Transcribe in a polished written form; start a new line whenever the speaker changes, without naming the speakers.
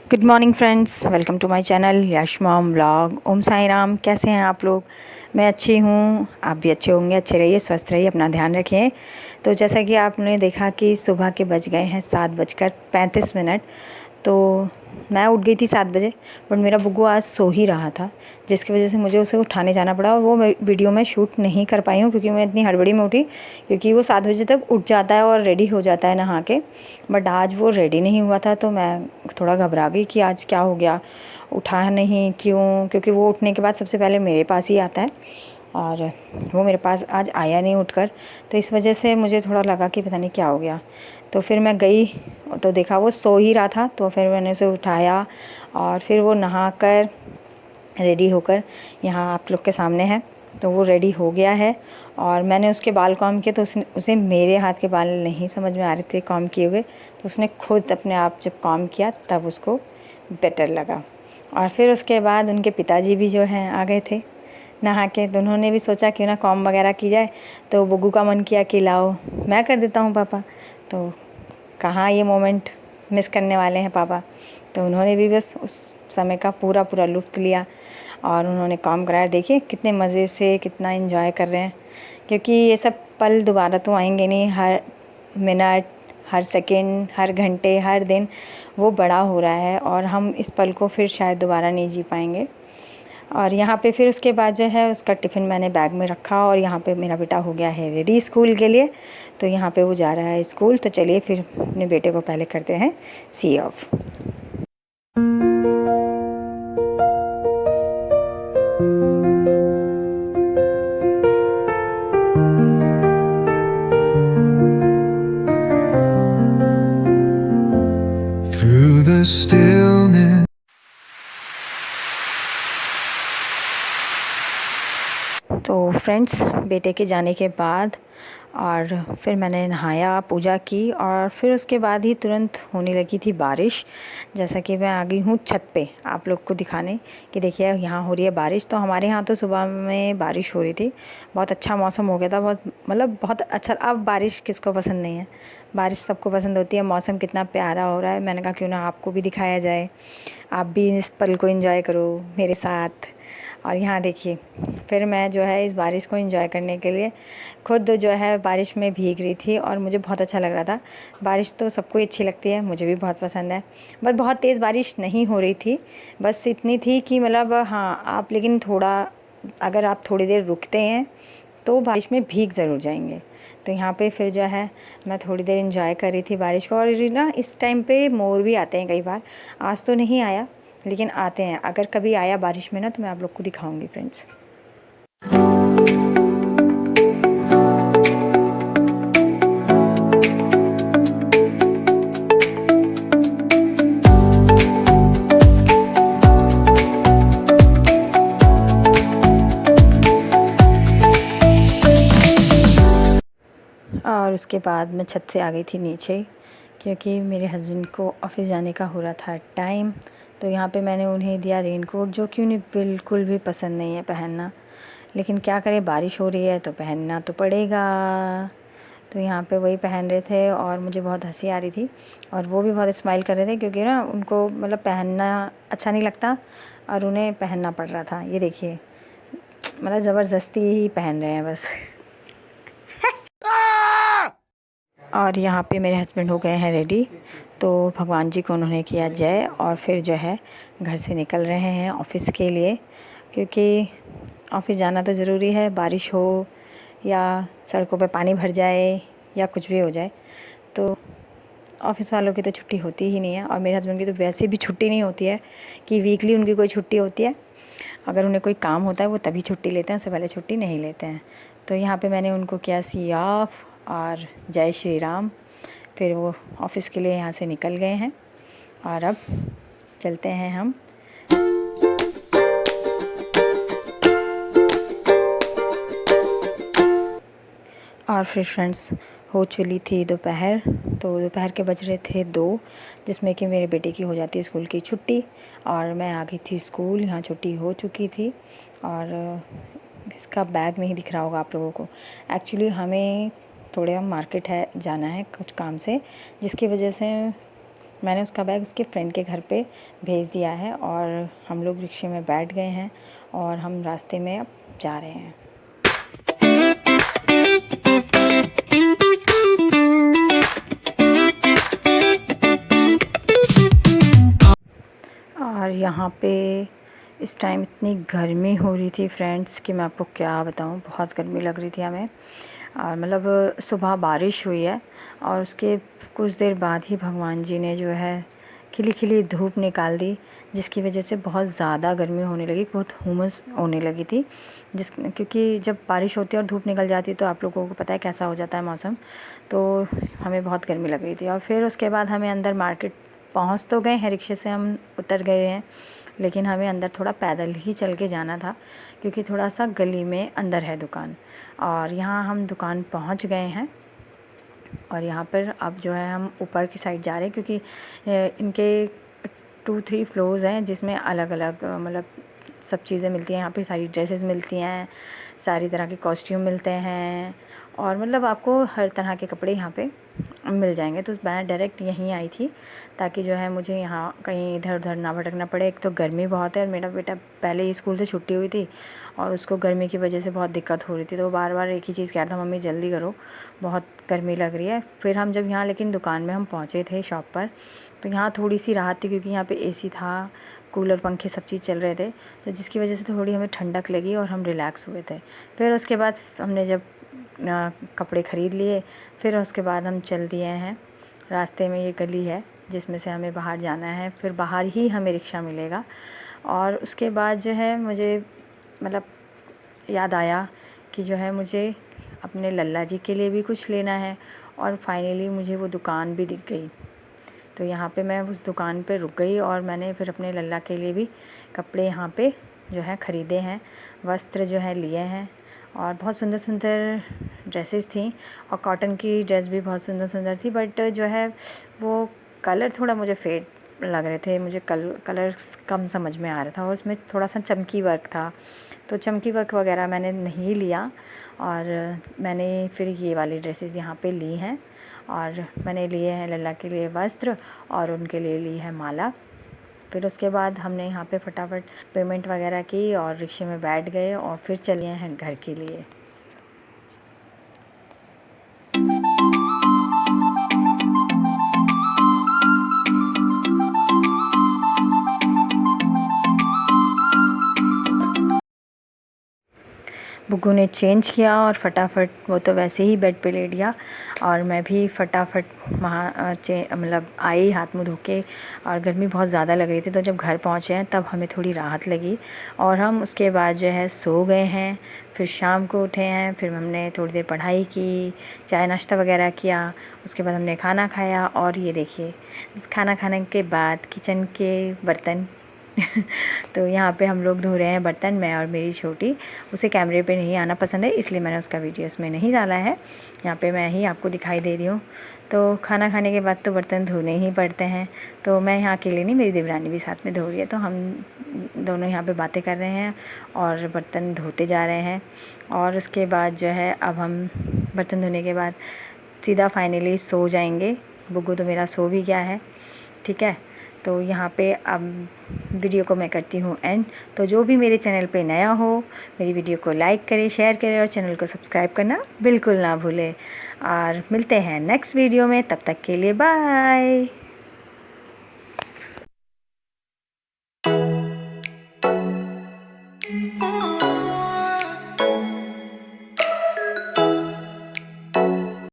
Good morning friends, welcome to my channel Yash mom vlog. Om Sai Ram. कैसे हैं आप लोग? मैं अच्छी हूँ, आप भी अच्छे होंगे। अच्छे रहिए, स्वस्थ रहिए, अपना ध्यान रखिए। तो जैसा कि आपने देखा कि सुबह के बज गए हैं 7:35। तो मैं उठ गई थी 7 बजे, बट मेरा बुग्गू आज सो ही रहा था, जिसकी वजह से मुझे उसे उठाने जाना पड़ा। और वो वीडियो मैं शूट नहीं कर पाई हूँ क्योंकि मैं इतनी हड़बड़ी में उठी, क्योंकि वो 7 बजे तक उठ जाता है और रेडी हो जाता है नहा के। बट आज वो रेडी नहीं हुआ था, तो मैं थोड़ा घबरा गई कि आज क्या हो गया, उठा नहीं क्यों। क्योंकि वो उठने के बाद सबसे पहले मेरे पास ही आता है और वो मेरे पास आज आया नहीं उठकर। तो इस वजह से मुझे थोड़ा लगा कि पता नहीं क्या हो गया। तो फिर मैं गई तो देखा वो सो ही रहा था। तो फिर मैंने उसे उठाया और फिर वो नहाकर रेडी होकर यहाँ आप लोग के सामने है। तो वो रेडी हो गया है और मैंने उसके बाल कॉम किए, तो उसे मेरे हाथ के बाल नहीं समझ में आ रहे थे कॉम किए हुए। तो उसने खुद अपने आप जब कॉम किया तब उसको बेटर लगा। और फिर उसके बाद उनके पिताजी भी जो हैं आ गए थे नहा के। तो उन्होंने भी सोचा क्यों ना कॉम वगैरह की जाए। तो बुग्गू का मन किया कि लाओ मैं कर देता हूँ पापा। तो कहाँ ये मोमेंट मिस करने वाले हैं पापा। तो उन्होंने भी बस उस समय का पूरा लुत्फ़ लिया और उन्होंने काम कराया। देखिए कितने मज़े से, कितना एंजॉय कर रहे हैं, क्योंकि ये सब पल दोबारा तो आएंगे नहीं। हर मिनट, हर सेकंड, हर घंटे, हर दिन वो बड़ा हो रहा है और हम इस पल को फिर शायद दोबारा नहीं जी पाएंगे। और यहाँ पे फिर उसके बाद जो है उसका टिफ़िन मैंने बैग में रखा और यहाँ पे मेरा बेटा हो गया है रेडी स्कूल के लिए। तो यहाँ पे वो जा रहा है स्कूल। तो चलिए फिर अपने बेटे को पहले करते हैं सी ऑफ।
Through the stillness.
तो फ्रेंड्स, बेटे के जाने के बाद और फिर मैंने नहाया, पूजा की और फिर उसके बाद ही तुरंत होने लगी थी बारिश। जैसा कि मैं आ गई हूँ छत पे आप लोग को दिखाने कि देखिए यहाँ हो रही है बारिश। तो हमारे यहाँ तो सुबह में बारिश हो रही थी, बहुत अच्छा मौसम हो गया था, बहुत अच्छा। अब बारिश किसको पसंद नहीं है, बारिश सबको पसंद होती है। मौसम कितना प्यारा हो रहा है, मैंने कहा क्यों ना आपको भी दिखाया जाए, आप भी इस पल को एंजॉय करो मेरे साथ। और यहाँ देखिए फिर मैं जो है इस बारिश को एंजॉय करने के लिए खुद जो है बारिश में भीग रही थी और मुझे बहुत अच्छा लग रहा था। बारिश तो सबको अच्छी लगती है, मुझे भी बहुत पसंद है। बस बहुत तेज़ बारिश नहीं हो रही थी, बस इतनी थी कि मतलब हाँ आप, लेकिन थोड़ा अगर आप थोड़ी देर रुकते हैं तो बारिश में भीग ज़रूर जाएंगे। तो यहाँ पे फिर जो है मैं थोड़ी देर एंजॉय कर रही थी बारिश को। और ना इस टाइम पे मोर भी आते हैं कई बार, आज तो नहीं आया लेकिन आते हैं। अगर कभी आया बारिश में ना तो मैं आप लोग को दिखाऊंगी फ्रेंड्स। और उसके बाद मैं छत से आ गई थी नीचे, क्योंकि मेरे हस्बैंड को ऑफ़िस जाने का हो रहा था टाइम। तो यहाँ पे मैंने उन्हें दिया रेनकोट, जो कि उन्हें बिल्कुल भी पसंद नहीं है पहनना, लेकिन क्या करें, बारिश हो रही है तो पहनना तो पड़ेगा। तो यहाँ पे वही पहन रहे थे और मुझे बहुत हंसी आ रही थी और वो भी बहुत स्माइल कर रहे थे, क्योंकि ना उनको मतलब पहनना अच्छा नहीं लगता और उन्हें पहनना पड़ रहा था। ये देखिए मतलब ज़बरदस्ती ही पहन रहे हैं बस। और यहाँ पे मेरे हस्बैंड हो गए हैं रेडी। तो भगवान जी को उन्होंने किया जय और फिर जो है घर से निकल रहे हैं ऑफ़िस के लिए, क्योंकि ऑफ़िस जाना तो ज़रूरी है। बारिश हो या सड़कों पे पानी भर जाए या कुछ भी हो जाए, तो ऑफ़िस वालों की तो छुट्टी होती ही नहीं है। और मेरे हस्बैंड की तो वैसे भी छुट्टी नहीं होती है कि वीकली उनकी कोई छुट्टी होती है। अगर उन्हें कोई काम होता है वो तभी छुट्टी लेते हैं, उससे पहले छुट्टी नहीं लेते हैं। तो यहाँ पे मैंने उनको किया सी ऑफ और जय श्री राम। फिर वो ऑफ़िस के लिए यहाँ से निकल गए हैं और अब चलते हैं हम। और फिर फ्रेंड्स हो चली थी दोपहर। तो दोपहर के बज रहे थे 2, जिसमें कि मेरे बेटे की हो जाती है स्कूल की छुट्टी और मैं आ गई थी स्कूल। यहाँ छुट्टी हो चुकी थी और इसका बैग नहीं दिख रहा होगा आप लोगों को। एक्चुअली हमें थोड़ा मार्केट है जाना है कुछ काम से, जिसकी वजह से मैंने उसका बैग उसके फ्रेंड के घर पे भेज दिया है और हम लोग रिक्शे में बैठ गए हैं और हम रास्ते में अब जा रहे हैं। और यहाँ पे इस टाइम इतनी गर्मी हो रही थी फ्रेंड्स कि मैं आपको क्या बताऊँ, बहुत गर्मी लग रही थी हमें। और मतलब सुबह बारिश हुई है और उसके कुछ देर बाद ही भगवान जी ने जो है खिली खिली धूप निकाल दी, जिसकी वजह से बहुत ज़्यादा गर्मी होने लगी, बहुत हुमस होने लगी थी। क्योंकि जब बारिश होती है और धूप निकल जाती है तो आप लोगों को पता है कैसा हो जाता है मौसम। तो हमें बहुत गर्मी लग रही थी और फिर उसके बाद हमें अंदर मार्केट पहुंच तो गए हैं, रिक्शे से हम उतर गए हैं, लेकिन हमें अंदर थोड़ा पैदल ही चल के जाना था क्योंकि थोड़ा सा गली में अंदर है दुकान। और यहाँ हम दुकान पहुंच गए हैं और यहाँ पर अब जो है हम ऊपर की साइड जा रहे हैं क्योंकि इनके 2-3 फ्लोर्स हैं जिसमें अलग अलग मतलब सब चीज़ें मिलती हैं। यहाँ पे सारी ड्रेसेस मिलती हैं, सारी तरह के कॉस्ट्यूम मिलते हैं और मतलब आपको हर तरह के कपड़े यहाँ पे मिल जाएंगे। तो मैं डायरेक्ट यहीं आई थी ताकि जो है मुझे यहाँ कहीं इधर उधर ना भटकना पड़े। एक तो गर्मी बहुत है और मेरा बेटा पहले ही स्कूल से छुट्टी हुई थी और उसको गर्मी की वजह से बहुत दिक्कत हो रही थी, तो बार बार एक ही चीज़ कह रहा था, मम्मी जल्दी करो बहुत गर्मी लग रही है। फिर हम जब यहाँ लेकिन दुकान में हम पहुँचे थे शॉप पर, तो यहाँ थोड़ी सी राहत थी क्योंकि यहाँ पे एसी था, कूलर पंखे सब चीज़ चल रहे थे, तो जिसकी वजह से थोड़ी हमें ठंडक लगी और हम रिलैक्स हुए थे। फिर उसके बाद हमने जब कपड़े ख़रीद लिए, फिर उसके बाद हम चल दिए हैं। रास्ते में ये गली है जिसमें से हमें बाहर जाना है, फिर बाहर ही हमें रिक्शा मिलेगा। और उसके बाद जो है मुझे मतलब याद आया कि जो है मुझे अपने लल्ला जी के लिए भी कुछ लेना है और फाइनली मुझे वो दुकान भी दिख गई। तो यहाँ पे मैं उस दुकान पे रुक गई और मैंने फिर अपने लल्ला के लिए भी कपड़े यहाँ पे जो है ख़रीदे हैं, वस्त्र जो है लिए हैं। और बहुत सुंदर सुंदर ड्रेसेस थी और कॉटन की ड्रेस भी बहुत सुंदर सुंदर थी, बट जो है वो कलर थोड़ा मुझे फेड लग रहे थे, मुझे कलर्स कम समझ में आ रहा था और उसमें थोड़ा सा चमकी वर्क था, तो चमकी वर्क वगैरह मैंने नहीं लिया। और मैंने फिर ये वाली ड्रेसेस यहाँ पे ली हैं और मैंने लिए हैं लल्ला के लिए वस्त्र और उनके लिए ली है माला। फिर उसके बाद हमने यहाँ पे फटाफट पेमेंट वगैरह की और रिक्शे में बैठ गए और फिर चले हैं घर के लिए। बुग्गू ने चेंज किया और फटाफट वो तो वैसे ही बेड पे लेट गया और मैं भी फटाफट वहाँ मतलब आई हाथ मुँह धो के। और गर्मी बहुत ज़्यादा लग रही थी, तो जब घर पहुँचे हैं तब हमें थोड़ी राहत लगी और हम उसके बाद जो है सो गए हैं। फिर शाम को उठे हैं, फिर हमने थोड़ी देर पढ़ाई की, चाय नाश्ता वगैरह किया, उसके बाद हमने खाना खाया। और ये देखिए खाना खाने के बाद किचन के बर्तन तो यहाँ पे हम लोग धो रहे हैं बर्तन, मैं और मेरी छोटी। उसे कैमरे पे नहीं आना पसंद है इसलिए मैंने उसका वीडियो इसमें नहीं डाला है, यहाँ पे मैं ही आपको दिखाई दे रही हूँ। तो खाना खाने के बाद तो बर्तन धोने ही पड़ते हैं, तो मैं यहाँ अकेले नहीं, मेरी देवरानी भी साथ में धो रही है, तो हम दोनों यहाँ पे बातें कर रहे हैं और बर्तन धोते जा रहे हैं। और उसके बाद जो है अब हम बर्तन धोने के बाद सीधा फाइनली सो जाएंगे। बुग्गू तो मेरा सो भी गया है, ठीक है। तो यहाँ पे अब वीडियो को मैं करती हूँ एंड। तो जो भी मेरे चैनल पे नया हो मेरी वीडियो को लाइक करे, शेयर करे और चैनल को सब्सक्राइब करना बिल्कुल ना भूले। और मिलते हैं नेक्स्ट वीडियो में, तब तक के लिए बाय।